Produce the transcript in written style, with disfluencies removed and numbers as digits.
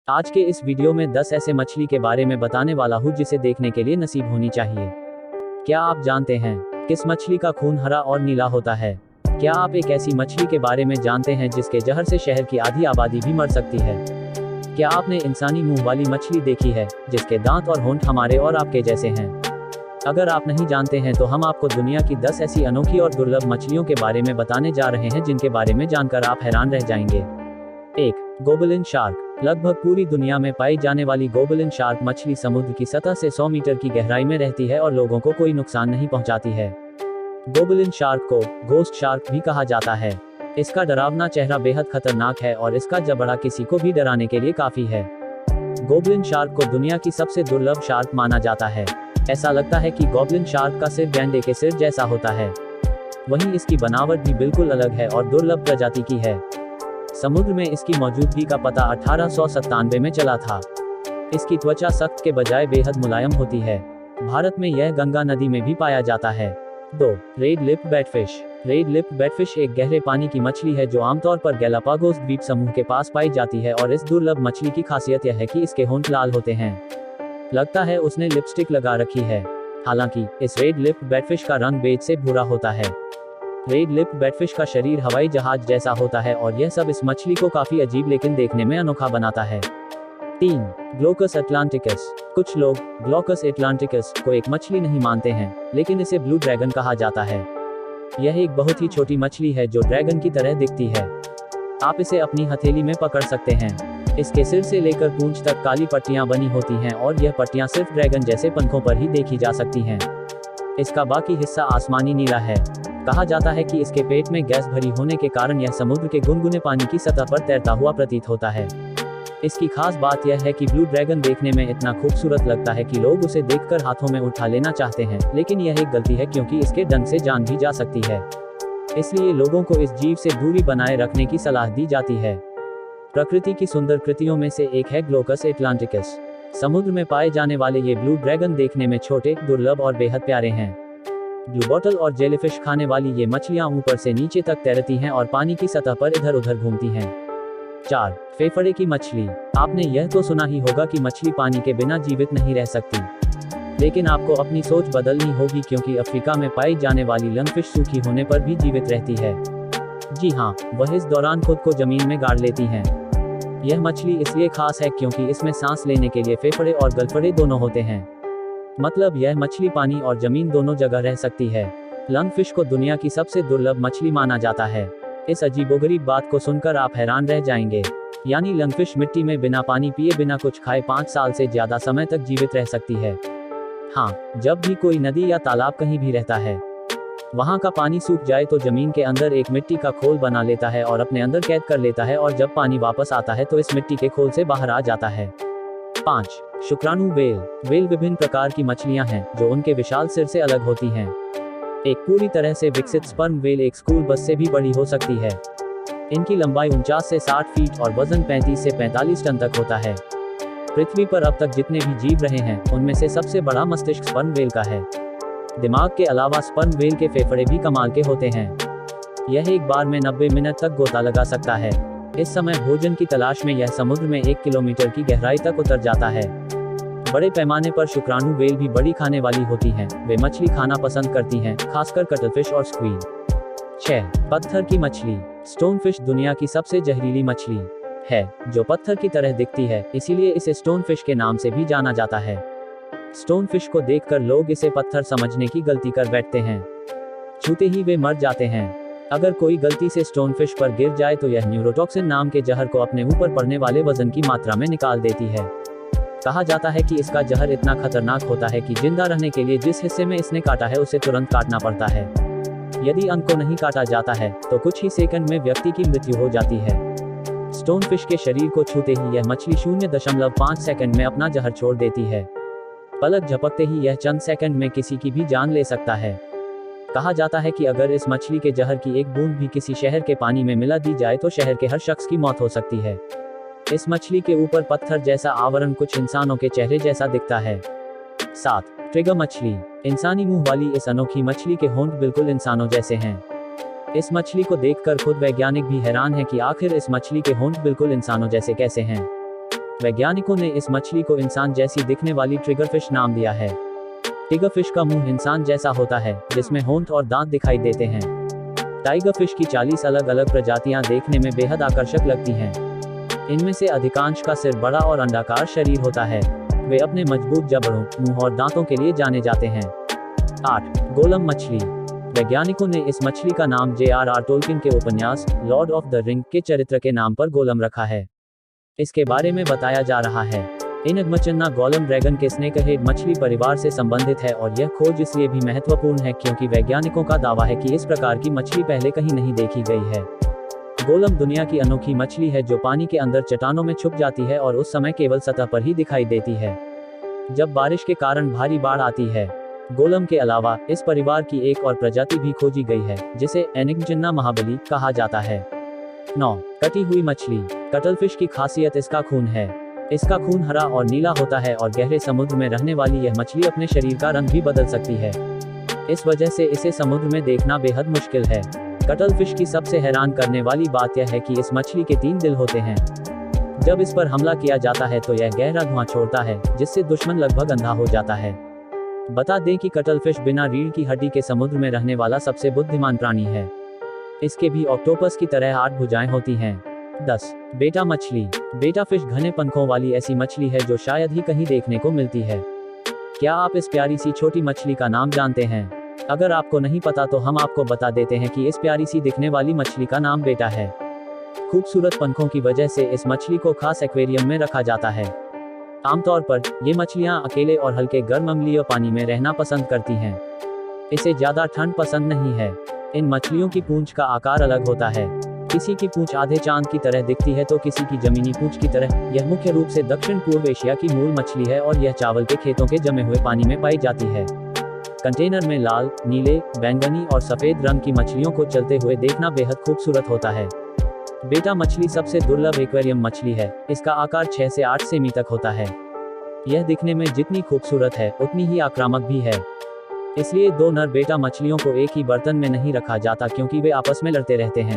आज के इस वीडियो में 10 ऐसे मछली के बारे में बताने वाला हूँ जिसे देखने के लिए नसीब होनी चाहिए। क्या आप जानते हैं किस मछली का खून हरा और नीला होता है? क्या आप एक ऐसी मछली के बारे में जानते हैं जिसके जहर से शहर की आधी आबादी भी मर सकती है? क्या आपने इंसानी मुंह वाली मछली देखी है जिसके दांत और होंठ हमारे और आपके जैसे हैं? अगर आप नहीं जानते हैं तो हम आपको दुनिया की 10 ऐसी अनोखी और दुर्लभ मछलियों के बारे में बताने जा रहे हैं जिनके बारे में जानकर आप हैरान रह जाएंगे। 1. Goblin shark. लगभग पूरी दुनिया में पाई जाने वाली गोबलिन शार्क मछली समुद्र की सतह से 100 मीटर की गहराई में रहती है और लोगों को कोई नुकसान नहीं पहुंचाती है। गोबलिन शार्क को घोस्ट शार्क भी कहा जाता है। इसका डरावना चेहरा बेहद खतरनाक है और इसका जबड़ा किसी को भी डराने के लिए काफी है। गोबलिन शार्क को दुनिया की सबसे दुर्लभ शार्क माना जाता है। ऐसा लगता है कि गोबलिन शार्क का सिर गैंडे के सिर जैसा होता है। वहीं इसकी बनावट भी बिल्कुल अलग है और दुर्लभ प्रजाति की है। समुद्र में इसकी मौजूदगी का पता 1897 में चला था। इसकी त्वचा सख्त के बजाय बेहद मुलायम होती है। भारत में यह गंगा नदी में भी पाया जाता है। 2. Red lip batfish. Red lip batfish एक गहरे पानी की मछली है जो आमतौर पर गैलापागोस द्वीप समूह के पास पाई जाती है और इस दुर्लभ मछली की खासियत यह है कि इसके होंठ लाल होते हैं। लगता है उसने लिपस्टिक लगा रखी है। हालांकि इस रेड लिप बैटफिश का रंग बेज से भूरा होता है। रेड लिप बैटफिश का शरीर हवाई जहाज जैसा होता है और यह सब इस मछली को काफी अजीब लेकिन देखने में अनोखा बनाता है। 3. ग्लोकस अटलांटिकस। कुछ लोग ग्लोकस अटलांटिकस को एक मछली नहीं मानते हैं, लेकिन इसे ब्लू ड्रैगन कहा जाता है। यह एक बहुत ही छोटी मछली है जो ड्रैगन की तरह दिखती है। आप इसे अपनी हथेली में पकड़ सकते हैं। इसके सिर से लेकर पूंछ तक काली पट्टियां बनी होती हैं और यह पट्टियां सिर्फ ड्रैगन जैसे पंखों पर ही देखी जा सकती हैं। इसका बाकी हिस्सा आसमानी नीला है। कहा जाता है कि इसके पेट में गैस भरी होने के कारण यह समुद्र के गुनगुने पानी की सतह पर तैरता हुआ प्रतीत होता है। इसकी खास बात यह है कि ब्लू ड्रैगन देखने में इतना खूबसूरत लगता है कि लोग उसे देखकर हाथों में उठा लेना चाहते हैं, लेकिन यह एक गलती है क्योंकि इसके डंक से जान भी जा सकती है। इसलिए लोगों को इस जीव से दूरी बनाए रखने की सलाह दी जाती है। प्रकृति की सुंदर कृतियों में से एक है ग्लोकस अटलांटिकस। समुद्र में पाए जाने वाले ये ब्लू ड्रैगन देखने में छोटे, दुर्लभ और बेहद प्यारे हैं। ब्लू बॉटल और जेलीफिश खाने वाली ये मछलियां ऊपर से नीचे तक तैरती हैं और पानी की सतह पर इधर उधर घूमती हैं। 4. फेफड़े की मछली। आपने यह तो सुना ही होगा कि मछली पानी के बिना जीवित नहीं रह सकती, लेकिन आपको अपनी सोच बदलनी होगी क्योंकि अफ्रीका में पाई जाने वाली लंगफिश सूखी होने पर भी जीवित रहती है। जी हाँ, वह इस दौरान खुद को जमीन में गाड़ लेती हैं। यह मछली इसलिए खास है क्योंकि इसमें सांस लेने के लिए फेफड़े और गलफड़े दोनों होते हैं। मतलब यह मछली पानी और जमीन दोनों जगह रह सकती है। लंगफिश को दुनिया की सबसे दुर्लभ मछली माना जाता है। इस अजीबोगरीब बात को सुनकर आप हैरान रह जाएंगे। यानी लंगफिश मिट्टी में बिना पानी पिए बिना कुछ खाए 5 साल से ज्यादा समय तक जीवित रह सकती है। हाँ, जब भी कोई नदी या तालाब कहीं भी रहता है, वहाँ का पानी सूख जाए तो जमीन के अंदर एक मिट्टी का खोल बना लेता है और अपने अंदर कैद कर लेता है और जब पानी वापस आता है तो इस मिट्टी के खोल से बाहर आ जाता है। 5. शुक्राणु वेल। वेल विभिन्न प्रकार की मछलियां हैं जो उनके विशाल सिर से अलग होती हैं। एक पूरी तरह से विकसित स्पर्म वेल एक स्कूल बस से भी बड़ी हो सकती है। इनकी लंबाई 49 से 60 फीट और वजन 35 से 45 टन तक होता है। पृथ्वी पर अब तक जितने भी जीव रहे हैं उनमें से सबसे बड़ा मस्तिष्क स्पर्म वेल का है। दिमाग के अलावा स्पर्म वेल के फेफड़े भी कमाल के होते हैं। यह एक बार में 90 मिनट तक गोता लगा सकता है। इस समय भोजन की तलाश में यह समुद्र में 1 किलोमीटर की गहराई तक उतर जाता है। बड़े पैमाने पर शुक्राणु वेल भी बड़ी खाने वाली होती हैं। वे मछली खाना पसंद करती हैं, खासकर कटलफिश और स्क्वीड। 6. पत्थर की मछली। स्टोनफिश दुनिया की सबसे जहरीली मछली है जो पत्थर की तरह दिखती है, इसीलिए इसे स्टोनफिश के नाम से भी जाना जाता है। स्टोनफिश को देखकर लोग इसे पत्थर समझने की गलती कर बैठते हैं। छूते ही वे मर जाते हैं। अगर कोई गलती से स्टोनफिश पर गिर जाए तो यह न्यूरोटॉक्सिन नाम के जहर को अपने ऊपर पड़ने वाले वजन की मात्रा में निकाल देती है। कहा जाता है कि इसका जहर इतना खतरनाक होता है कि जिंदा रहने के लिए जिस हिस्से में इसने काटा है उसे तुरंत काटना पड़ता है। यदि अंग को नहीं काटा जाता है तो कुछ ही सेकंड में व्यक्ति की मृत्यु हो जाती है। स्टोनफिश के शरीर को छूते ही यह मछली 0.5 सेकंड में अपना जहर छोड़ देती है। पलक झपकते ही यह चंद सेकंड में किसी की भी जान ले सकता है। कहा जाता है कि अगर इस मछली के जहर की एक बूंद भी किसी शहर के पानी में मिला दी जाए तो शहर के हर शख्स की मौत हो सकती है। इस मछली के ऊपर पत्थर जैसा आवरण कुछ इंसानों के चेहरे जैसा दिखता है। 7. ट्रिगर मछली। इंसानी मुंह वाली इस अनोखी मछली के होंठ बिल्कुल इंसानों जैसे हैं। इस मछली को देखकर खुद वैज्ञानिक भी हैरान है कि आखिर इस मछली के होंठ बिल्कुल इंसानों जैसे कैसे हैं। वैज्ञानिकों ने इस मछली को इंसान जैसी दिखने वाली ट्रिगरफिश नाम दिया है। टिगरफिश का मुंह इंसान जैसा होता है, जिसमें होंठ और दांत दिखाई देते हैं। टाइगरफिश की 40 अलग अलग प्रजातियां देखने में बेहद आकर्षक लगती हैं। इनमें से अधिकांश का सिर बड़ा और अंडाकार शरीर होता है। वे अपने मजबूत जबड़ों, मुंह और दांतों के लिए जाने जाते हैं। 8. गोलम मछली। वैज्ञानिकों ने इस मछली का नाम J.R.R. टोल्किन के उपन्यास लॉर्ड ऑफ द रिंग के चरित्र के नाम पर गोलम रखा है। इसके बारे में बताया जा रहा है, इनग्मचन्ना गोलम ड्रैगन के स्नेकहेड मछली परिवार से संबंधित है और यह खोज इसलिए भी महत्वपूर्ण है क्योंकि वैज्ञानिकों का दावा है कि इस प्रकार की मछली पहले कहीं नहीं देखी गई है। गोलम दुनिया की अनोखी मछली है जो पानी के अंदर चट्टानों में छुप जाती है और उस समय केवल सतह पर ही दिखाई देती है जब बारिश के कारण भारी बाढ़ आती है। गोलम के अलावा इस परिवार की एक और प्रजाति भी खोजी गई है जिसे एनिग्मचन्ना महाबली कहा जाता है। 9. कटी हुई मछली। कटलफिश की खासियत इसका खून है। इसका खून हरा और नीला होता है और गहरे समुद्र में रहने वाली यह मछली अपने शरीर का रंग भी बदल सकती है। इस वजह से इसे समुद्र में देखना बेहद मुश्किल है। कटलफिश की सबसे हैरान करने वाली बात यह है कि इस मछली के 3 दिल होते हैं। जब इस पर हमला किया जाता है तो यह गहरा धुआं छोड़ता है जिससे दुश्मन लगभग अंधा हो जाता है। बता दें कि कटलफिश बिना रीढ़ की हड्डी के समुद्र में रहने वाला सबसे बुद्धिमान प्राणी है। इसके भी ऑक्टोपस की तरह 8 भुजाएं होती हैं। 10. बेटा मछली। बेटा फिश घने पंखों वाली ऐसी मछली है जो शायद ही कहीं देखने को मिलती है। क्या आप इस प्यारी सी छोटी मछली का नाम जानते हैं? अगर आपको नहीं पता तो हम आपको बता देते हैं कि इस प्यारी सी दिखने वाली मछली का नाम बेटा है। खूबसूरत पंखों की वजह से इस मछली को खास एक्वेरियम में रखा जाता है। आमतौर पर ये मछलियां अकेले और हल्के गर्म अम्लीय पानी में रहना पसंद करती हैं। इसे ज्यादा ठंड पसंद नहीं है। इन मछलियों की पूंछ का आकार अलग होता है। किसी की पूंछ आधे चांद की तरह दिखती है तो किसी की जमीनी पूंछ की तरह। यह मुख्य रूप से दक्षिण पूर्व एशिया की मूल मछली है और यह चावल के खेतों के जमे हुए पानी में पाई जाती है। कंटेनर में लाल, नीले, बैंगनी और सफेद रंग की मछलियों को चलते हुए देखना बेहद खूबसूरत होता है। बेटा मछली सबसे दुर्लभ एक्वेरियम मछली है। इसका आकार 6 से 8 सेमी तक होता है। यह दिखने में जितनी खूबसूरत है उतनी ही आक्रामक भी है। इसलिए 2 नर बेटा मछलियों को एक ही बर्तन में नहीं रखा जाता क्योंकि वे आपस में लड़ते रहते हैं।